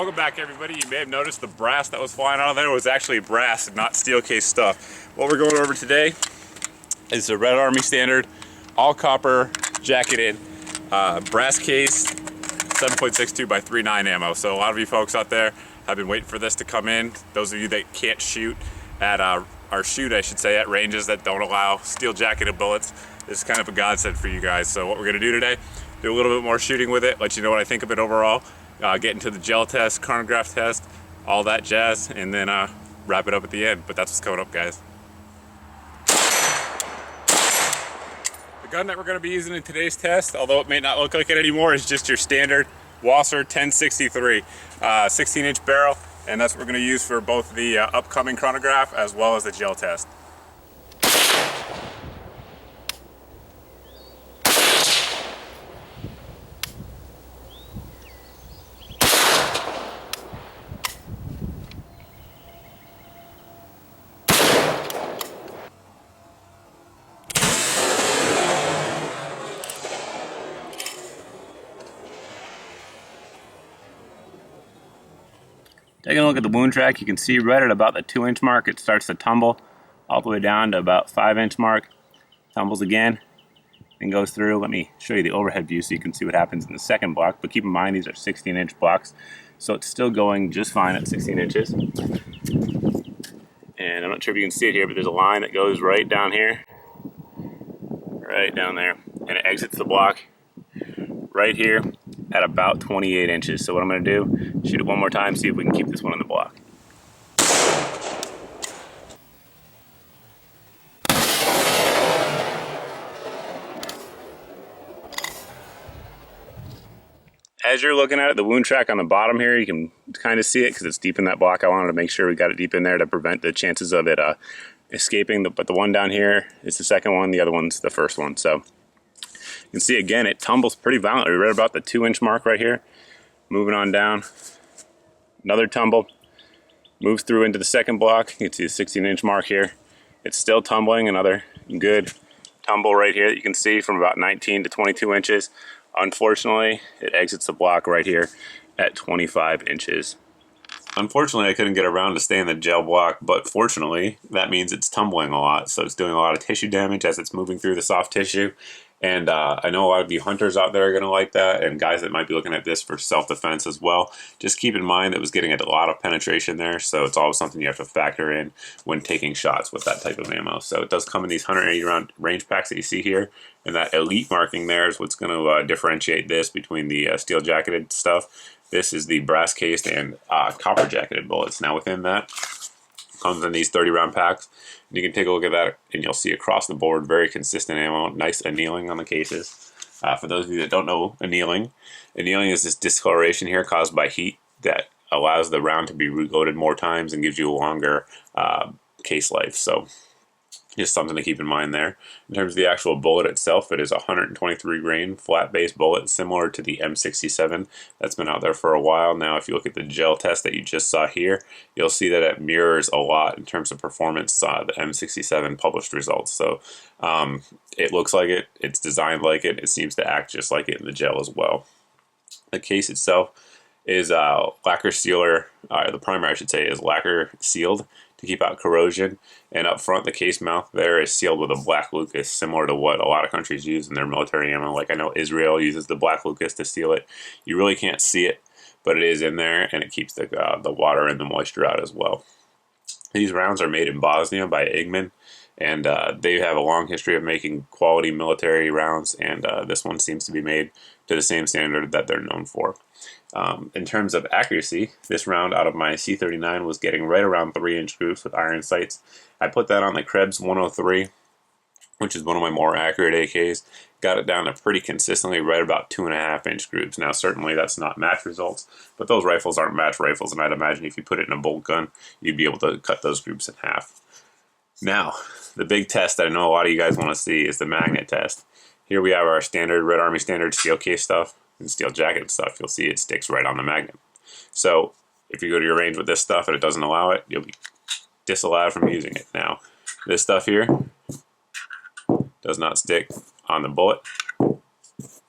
Welcome back, everybody. You may have noticed the brass that was flying out of there was actually brass and not steel case stuff. What we're going over today is the Red Army standard, all copper, jacketed, brass case, 7.62 by 3.9 ammo. So a lot of you folks out there have been waiting for this to come in. Those of you that can't shoot at, or shoot, I should say, at ranges that don't allow steel jacketed bullets, this is kind of a godsend for you guys. So what we're gonna do today, do a little bit more shooting with it, let you know what I think of it overall, get into the gel test, chronograph test, all that jazz, and then wrap it up at the end. But that's what's coming up, guys. The gun that we're going to be using in today's test, although it may not look like it anymore, is just your standard Wasser 1063, 16-inch barrel, and that's what we're going to use for both the upcoming chronograph as well as the gel test. Taking a look at the wound track, you can see right at about the 2-inch mark it starts to tumble all the way down to about 5-inch mark, tumbles again, and goes through. Let me show you the overhead view so you can see what happens in the second block, but keep in mind these are 16-inch blocks, so it's still going just fine at 16 inches. And I'm not sure if you can see it here, but there's a line that goes right down here, right down there, and it exits the block right here at about 28 inches. So what I'm going to do, shoot it one more time, see if we can keep this one in the block. As you're looking at it, the wound track on the bottom here, you can kind of see it because it's deep in that block. I wanted to make sure we got it deep in there to prevent the chances of it escaping. But the one down here is the second one, the other one's the first one. So you can see again, it tumbles pretty violently right about the 2-inch mark right here. Moving on down, another tumble, moves through into the second block. You can see the 16-inch mark here. It's still tumbling, another good tumble right here that you can see from about 19 to 22 inches. Unfortunately, it exits the block right here at 25 inches. Unfortunately, I couldn't get around to stay in the gel block, but fortunately, that means it's tumbling a lot. So it's doing a lot of tissue damage as it's moving through the soft tissue. And I know a lot of you hunters out there are going to like that, and guys that might be looking at this for self-defense as well. Just keep in mind it was getting a lot of penetration there, so it's always something you have to factor in when taking shots with that type of ammo. So it does come in these 180 round range packs that you see here, and that elite marking there is what's going to differentiate this between the steel jacketed stuff. This is the brass cased and copper jacketed bullets. Now within that comes in these 30 round packs. And you can take a look at that and you'll see across the board very consistent ammo, nice annealing on the cases. For those of you that don't know annealing is this discoloration here caused by heat that allows the round to be reloaded more times and gives you a longer case life. So just something to keep in mind there. In terms of the actual bullet itself, it is a 123 grain flat base bullet similar to the M67 that's been out there for a while now. If you look at the gel test that you just saw here, you'll see that it mirrors a lot in terms of performance the M67 published results. So it looks like it, it's designed like it, it seems to act just like it in the gel as well. The case itself is lacquer sealer, the primer I should say is lacquer sealed to keep out corrosion, and up front the case mouth there is sealed with a black Lucas, similar to what a lot of countries use in their military ammo. Like I know Israel uses the black Lucas to seal it. You really can't see it, but it is in there and it keeps the water and the moisture out as well. These rounds are made in Bosnia by Igman, and they have a long history of making quality military rounds, and this one seems to be made to the same standard that they're known for. In terms of accuracy, this round out of my C39 was getting right around 3-inch grooves with iron sights. I put that on the Krebs 103, which is one of my more accurate AKs. Got it down to pretty consistently right about 2.5-inch grooves. Now certainly that's not match results, but those rifles aren't match rifles, and I'd imagine if you put it in a bolt gun, you'd be able to cut those grooves in half. Now, the big test that I know a lot of you guys want to see is the magnet test. Here we have our standard Red Army standard steel case stuff and steel jacket stuff. You'll see it sticks right on the magnet. So if you go to your range with this stuff and it doesn't allow it, you'll be disallowed from using it. Now, this stuff here does not stick on the bullet,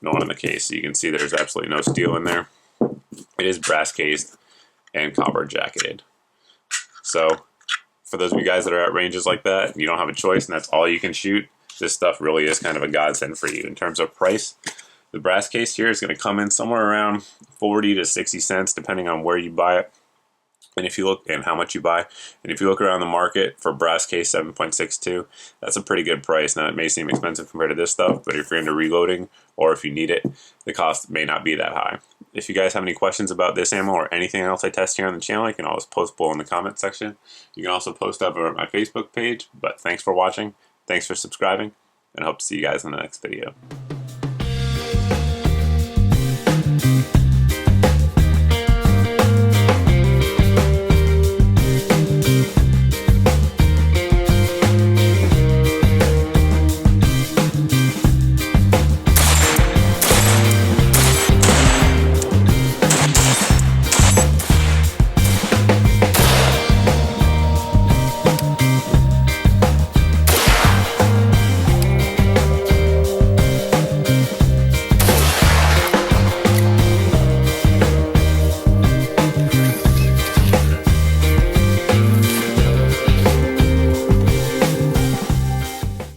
nor on the case. So you can see there's absolutely no steel in there. It is brass cased. and copper jacketed. So for those of you guys that are at ranges like that, you don't have a choice and that's all you can shoot, this stuff really is kind of a godsend for you. In terms of price, the brass case here is going to come in somewhere around 40 to 60 cents depending on where you buy it. And if you look and how much you buy, and if you look around the market for brass case 7.62, that's a pretty good price. Now it may seem expensive compared to this stuff, but if you're into reloading or if you need it, the cost may not be that high. If you guys have any questions about this ammo or anything else I test here on the channel, you can always post below in the comment section. You can also post over at my Facebook page. But thanks for watching, thanks for subscribing, and I hope to see you guys in the next video.